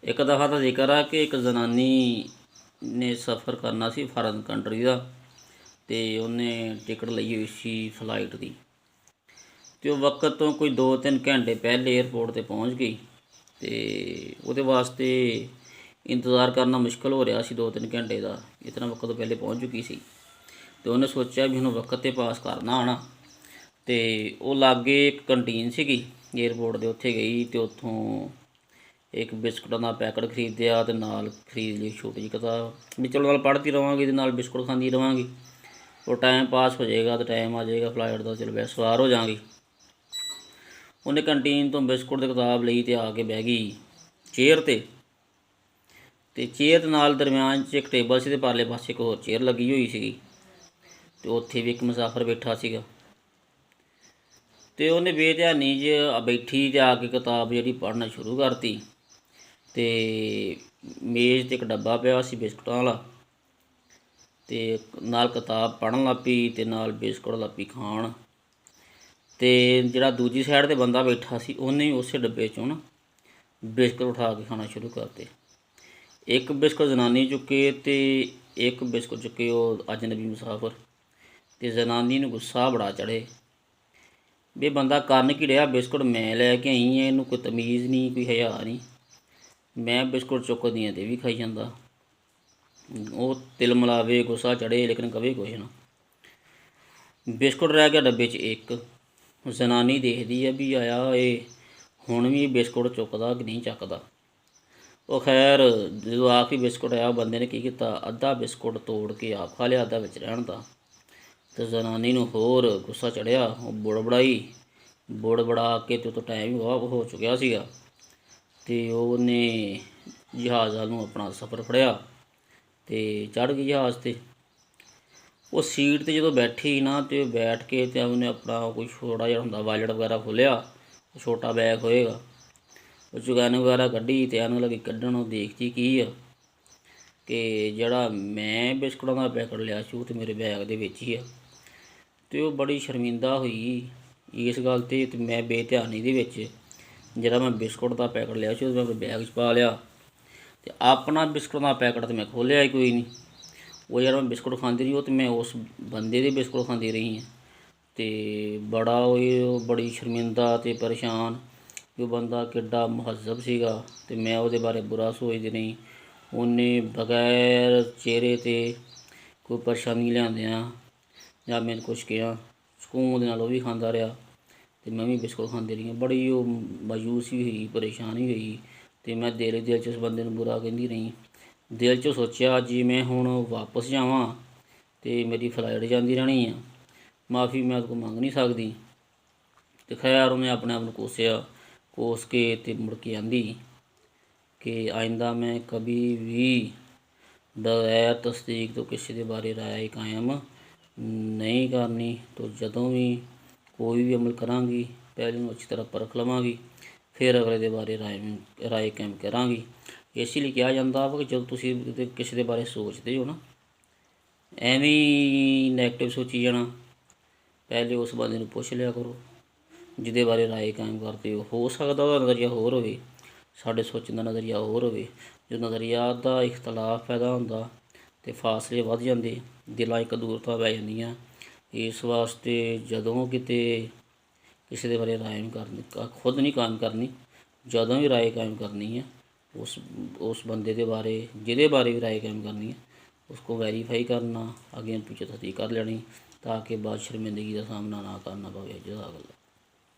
ਇੱਕ ਦਫਾ ਦਾ ਜ਼ਿਕਰ ਆ ਕਿ ਇੱਕ ਜਨਾਨੀ ਨੇ ਸਫ਼ਰ ਕਰਨਾ ਸੀ ਫਾਰਨ ਕੰਟਰੀ ਦਾ, ਅਤੇ ਉਹਨੇ ਟਿਕਟ ਲਈ ਹੋਈ ਸੀ ਫਲਾਈਟ ਦੀ, ਅਤੇ ਉਹ ਵਕਤ ਤੋਂ ਕੋਈ 2-3 ਘੰਟੇ ਪਹਿਲੇ ਏਅਰਪੋਰਟ 'ਤੇ ਪਹੁੰਚ ਗਈ। ਅਤੇ ਉਹਦੇ ਵਾਸਤੇ ਇੰਤਜ਼ਾਰ ਕਰਨਾ ਮੁਸ਼ਕਿਲ ਹੋ ਰਿਹਾ ਸੀ 2-3 ਘੰਟੇ ਦਾ, ਇਤਨਾ ਵਕਤ ਤੋਂ ਪਹਿਲੇ ਪਹੁੰਚ ਚੁੱਕੀ ਸੀ। ਅਤੇ ਉਹਨੇ ਸੋਚਿਆ ਵੀ ਹੁਣ ਵਕਤ 'ਤੇ ਪਾਸ ਕਰਨਾ ਆਉਣਾ, ਅਤੇ ਉਹ ਲਾਗੇ ਇੱਕ ਕੰਟੀਨ ਸੀਗੀ ਏਅਰਪੋਰਟ ਦੇ, ਉੱਥੇ ਗਈ ਅਤੇ ਉੱਥੋਂ ਇੱਕ ਬਿਸਕੁਟਾਂ ਦਾ ਪੈਕਟ ਖਰੀਦਿਆ ਅਤੇ ਨਾਲ ਖਰੀਦ ਲਈ ਛੋਟੀ ਜਿਹੀ ਕਿਤਾਬ ਵੀ ਚਲੋ ਨਾਲ ਪੜ੍ਹਦੀ ਰਹਾਂਗੀ ਅਤੇ ਨਾਲ ਬਿਸਕੁਟ ਖਾਂਦੀ ਰਹਾਂਗੀ, ਉਹ ਟਾਈਮ ਪਾਸ ਹੋ ਜਾਏਗਾ ਅਤੇ ਟਾਈਮ ਆ ਜਾਏਗਾ ਫਲਾਈਟ ਦਾ, ਚਲੋ ਵੈਸੇ ਸਵਾਰ ਹੋ ਜਾਵਾਂਗੀ। ਉਹਨੇ ਕੰਟੀਨ ਤੋਂ ਬਿਸਕੁਟ ਦੀ ਕਿਤਾਬ ਲਈ ਅਤੇ ਆ ਕੇ ਬਹਿ ਗਈ ਚੇਅਰ 'ਤੇ, ਅਤੇ ਚੇਅਰ ਦੇ ਨਾਲ ਦਰਮਿਆਨ 'ਚ ਇੱਕ ਟੇਬਲ ਸੀ ਅਤੇ ਪਰਲੇ ਪਾਸੇ ਇੱਕ ਹੋਰ ਚੇਅਰ ਲੱਗੀ ਹੋਈ ਸੀਗੀ, ਅਤੇ ਉੱਥੇ ਵੀ ਇੱਕ ਮੁਸਾਫਰ ਬੈਠਾ ਸੀਗਾ। ਅਤੇ ਉਹਨੇ ਬੇਧਿਆਨੀ 'ਚ ਬੈਠੀ ਅਤੇ ਆ ਕੇ ਕਿਤਾਬ ਜਿਹੜੀ ਪੜ੍ਹਨਾ ਸ਼ੁਰੂ ਕਰਤੀ, ਅਤੇ ਮੇਜ਼ 'ਤੇ ਇੱਕ ਡੱਬਾ ਪਿਆ ਸੀ ਬਿਸਕੁਟਾਂ ਵਾਲਾ, ਅਤੇ ਨਾਲ ਕਿਤਾਬ ਪੜ੍ਹਨ ਲੱਗ ਪਈ ਅਤੇ ਨਾਲ ਬਿਸਕੁਟ ਲੱਗ ਪਈ ਖਾਣ। ਅਤੇ ਜਿਹੜਾ ਦੂਜੀ ਸਾਈਡ 'ਤੇ ਬੰਦਾ ਬੈਠਾ ਸੀ ਉਹਨੇ ਵੀ ਉਸੇ ਡੱਬੇ 'ਚੋਂ ਨਾ ਬਿਸਕੁਟ ਉਠਾ ਕੇ ਖਾਣਾ ਸ਼ੁਰੂ ਕਰਤੇ। ਇੱਕ ਬਿਸਕੁਟ ਜਨਾਨੀ ਚੁੱਕੇ ਅਤੇ ਇੱਕ ਬਿਸਕੁਟ ਚੁੱਕੇ ਉਹ ਅਜਨਬੀ ਮੁਸਾਫਰ, ਅਤੇ ਜਨਾਨੀ ਨੂੰ ਗੁੱਸਾ ਬੜਾ ਚੜ੍ਹੇ ਵੀ ਬੰਦਾ ਕਰਨ ਕੀ ਰਿਹਾ, ਬਿਸਕੁਟ ਮੈਂ ਲੈ ਕੇ ਆਈ ਹਾਂ, ਇਹਨੂੰ ਕੋਈ ਤਮੀਜ਼ ਨਹੀਂ, ਕੋਈ ਹਯਾ ਨਹੀਂ, ਮੈਂ ਬਿਸਕੁਟ ਚੁੱਕਦੀ ਹਾਂ ਅਤੇ ਇਹ ਵੀ ਖਾਈ ਜਾਂਦਾ। ਉਹ ਤਿਲ ਮਿਲਾਵੇ, ਗੁੱਸਾ ਚੜ੍ਹੇ, ਲੇਕਿਨ ਕਵੇ ਕੁਛ ਨਾ। ਬਿਸਕੁਟ ਰਹਿ ਗਿਆ ਡੱਬੇ 'ਚ ਇੱਕ, ਜਨਾਨੀ ਦੇਖਦੀ ਹੈ ਵੀ ਆਇਆ ਇਹ ਹੁਣ ਵੀ ਬਿਸਕੁਟ ਚੁੱਕਦਾ ਕਿ ਨਹੀਂ ਚੱਕਦਾ। ਉਹ ਖੈਰ ਜਦੋਂ ਆਖਰੀ ਬਿਸਕੁਟ ਆਇਆ, ਬੰਦੇ ਨੇ ਕੀ ਕੀਤਾ, ਅੱਧਾ ਬਿਸਕੁਟ ਤੋੜ ਕੇ ਆਪ ਖਾ ਲਿਆ, ਅੱਧਾ ਵਿੱਚ ਰਹਿਣ ਦਾ। ਅਤੇ ਜਨਾਨੀ ਨੂੰ ਹੋਰ ਗੁੱਸਾ ਚੜ੍ਹਿਆ, ਉਹ ਬੁੜਬੜਾ ਕੇ ਅਤੇ ਉਤੋਂ ਟਾਈਮ ਵੀ ਵਾਹ ਹੋ ਚੁੱਕਿਆ ਸੀਗਾ, ਅਤੇ ਉਹਨੇ ਜਹਾਜ਼ ਵੱਲ ਨੂੰ ਆਪਣਾ ਸਫ਼ਰ ਫੜਿਆ ਅਤੇ ਚੜ੍ਹ ਗਈ ਜਹਾਜ਼ 'ਤੇ। ਉਹ ਸੀਟ 'ਤੇ ਜਦੋਂ ਬੈਠੀ ਨਾ, ਅਤੇ ਬੈਠ ਕੇ ਅਤੇ ਉਹਨੇ ਆਪਣਾ ਕੋਈ ਛੋਟਾ ਜਿਹਾ ਹੁੰਦਾ ਵਾਲਟ ਵਗੈਰਾ ਖੋਲ੍ਹਿਆ, ਛੋਟਾ ਬੈਗ ਹੋਏਗਾ, ਉਹ 'ਚੋਂ ਐਨਕ ਵਗੈਰਾ ਕੱਢੀ ਅਤੇ ਐਨਕ ਲੱਗੀ ਕੱਢਣ। ਉਹ ਦੇਖਦੀ ਕੀ ਆ ਕਿ ਜਿਹੜਾ ਮੈਂ ਬਿਸਕੁਟਾਂ ਦਾ ਪੈਕਟ ਲਿਆ ਸੀ ਉਹ ਤਾਂ ਮੇਰੇ ਬੈਗ ਦੇ ਵਿੱਚ ਹੀ ਆ। ਅਤੇ ਉਹ ਬੜੀ ਸ਼ਰਮਿੰਦਾ ਹੋਈ ਇਸ ਗੱਲ 'ਤੇ, ਅਤੇ ਮੈਂ ਬੇਧਿਆਨੀ ਦੇ ਵਿੱਚ ਜਿਹੜਾ ਮੈਂ ਬਿਸਕੁਟ ਦਾ ਪੈਕਟ ਲਿਆ ਸੀ ਉਹ ਮੈਂ ਆਪਣੇ ਬੈਗ 'ਚ ਪਾ ਲਿਆ, ਅਤੇ ਆਪਣਾ ਬਿਸਕੁਟ ਦਾ ਪੈਕਟ ਤਾਂ ਮੈਂ ਖੋਲ੍ਹਿਆ ਹੀ ਕੋਈ ਨਹੀਂ। ਉਹ ਜਿਹੜਾ ਮੈਂ ਬਿਸਕੁਟ ਖਾਂਦੀ ਰਹੀ ਉਹ ਤਾਂ ਮੈਂ ਉਸ ਬੰਦੇ ਦੇ ਬਿਸਕੁਟ ਖਾਂਦੀ ਰਹੀ ਹਾਂ, ਅਤੇ ਬੜੀ ਸ਼ਰਮਿੰਦਾ ਅਤੇ ਪਰੇਸ਼ਾਨ ਕਿ ਉਹ ਬੰਦਾ ਕਿੱਡਾ ਮਹੱਜ਼ਬ ਸੀਗਾ, ਅਤੇ ਮੈਂ ਉਹਦੇ ਬਾਰੇ ਬੁਰਾ ਸੋਚਦੀ ਰਹੀ। ਉਹਨੇ ਬਗੈਰ ਚਿਹਰੇ 'ਤੇ ਕੋਈ ਪਰੇਸ਼ਾਨੀ ਲਿਆਉਂਦਿਆਂ ਜਾਂ ਮੈਨੂੰ ਕੁਛ ਕਿਹਾ, ਸਕੂਨ ਦੇ ਨਾਲ ਉਹ ਵੀ ਖਾਂਦਾ ਰਿਹਾ ਅਤੇ ਮੈਂ ਵੀ ਬਿਸਕੁਟ ਖਾਂਦੀ ਰਹੀ। ਬੜੀ ਉਹ ਮਾਯੂਸੀ ਹੋਈ, ਪਰੇਸ਼ਾਨੀ ਹੋਈ, ਅਤੇ ਮੈਂ ਦਿਲ 'ਚ ਉਸ ਬੰਦੇ ਨੂੰ ਬੁਰਾ ਕਹਿੰਦੀ ਰਹੀ। ਦਿਲ 'ਚ ਸੋਚਿਆ ਜੇ ਮੈਂ ਹੁਣ ਵਾਪਸ ਜਾਵਾਂ ਅਤੇ ਮੇਰੀ ਫਲਾਈਟ ਜਾਂਦੀ ਰਹਿਣੀ ਆ, ਮਾਫ਼ੀ ਮੈਂ ਉਹਦੇ ਕੋਲ ਮੰਗ ਨਹੀਂ ਸਕਦੀ। ਅਤੇ ਖੈਰ ਉਹਨੇ ਆਪਣੇ ਆਪ ਨੂੰ ਕੋਸ ਕੇ ਅਤੇ ਮੁੜ ਕੇ ਆਂਦੀ ਕਿ ਆਇੰਦਾ ਮੈਂ ਕभी ਵੀ ਬਗੈਰ ਤਸਦੀਕ ਤੋਂ ਕਿਸੇ ਦੇ ਬਾਰੇ ਰਾਏ ਕਾਇਮ ਨਹੀਂ ਕਰਨੀ। ਤੋਂ ਜਦੋਂ ਵੀ ਕੋਈ ਵੀ ਅਮਲ ਕਰਾਂਗੀ ਪਹਿਲੇ ਨੂੰ ਅੱਛੀ ਤਰ੍ਹਾਂ ਪਰਖ ਲਵਾਂਗੀ, ਫਿਰ ਅਗਲੇ ਦੇ ਬਾਰੇ ਰਾਏ ਕਾਇਮ ਕਰਾਂਗੀ। ਇਸ ਲਈ ਕਿਹਾ ਜਾਂਦਾ ਵਾ ਕਿ ਜਦੋਂ ਤੁਸੀਂ ਕਿਸੇ ਦੇ ਬਾਰੇ ਸੋਚਦੇ ਹੋ ਨਾ, ਐਵੇਂ ਹੀ ਨੈਗੇਟਿਵ ਸੋਚੀ ਜਾਣਾ, ਪਹਿਲੇ ਉਸ ਬੰਦੇ ਨੂੰ ਪੁੱਛ ਲਿਆ ਕਰੋ ਜਿਹਦੇ ਬਾਰੇ ਰਾਏ ਕਾਇਮ ਕਰਦੇ ਹੋ ਸਕਦਾ ਉਹਦਾ ਨਜ਼ਰੀਆ ਹੋਰ ਹੋਵੇ, ਸਾਡੇ ਸੋਚਣ ਦਾ ਨਜ਼ਰੀਆ ਹੋਰ ਹੋਵੇ। ਜਦੋਂ ਨਜ਼ਰੀਆ ਦਾ ਇਖਤਲਾਫ ਪੈਦਾ ਹੁੰਦਾ ਅਤੇ ਫਾਸਲੇ ਵੱਧ ਜਾਂਦੇ, ਦਿਲਾਂ 'ਚ ਦੂਰਤਾ ਪੈ ਜਾਂਦੀਆਂ। ਇਸ ਵਾਸਤੇ ਜਦੋਂ ਕਿਤੇ ਕਿਸੇ ਦੇ ਬਾਰੇ ਰਾਏ ਕਰਨੀ, ਖੁਦ ਨਹੀਂ ਕਾਇਮ ਕਰਨੀ, ਜਦੋਂ ਵੀ ਰਾਏ ਕਾਇਮ ਕਰਨੀ ਹੈ ਉਸ ਬੰਦੇ ਦੇ ਬਾਰੇ ਜਿਹਦੇ ਬਾਰੇ ਵੀ ਰਾਏ ਕਾਇਮ ਕਰਨੀ ਹੈ ਉਸ को ਵੈਰੀਫਾਈ ਕਰਨਾ, ਅੱਗੇ ਪਿੱਛੇ ਤਸਦੀਕ ਕਰ ਲੈਣੀ ਤਾਂ ਕਿ ਬਾਅਦ ਸ਼ਰਮਿੰਦਗੀ ਦਾ ਸਾਹਮਣਾ ਨਾ ਕਰਨਾ ਪਵੇ। ਜਜ਼ਾਕ ਅੱਲਾਹ।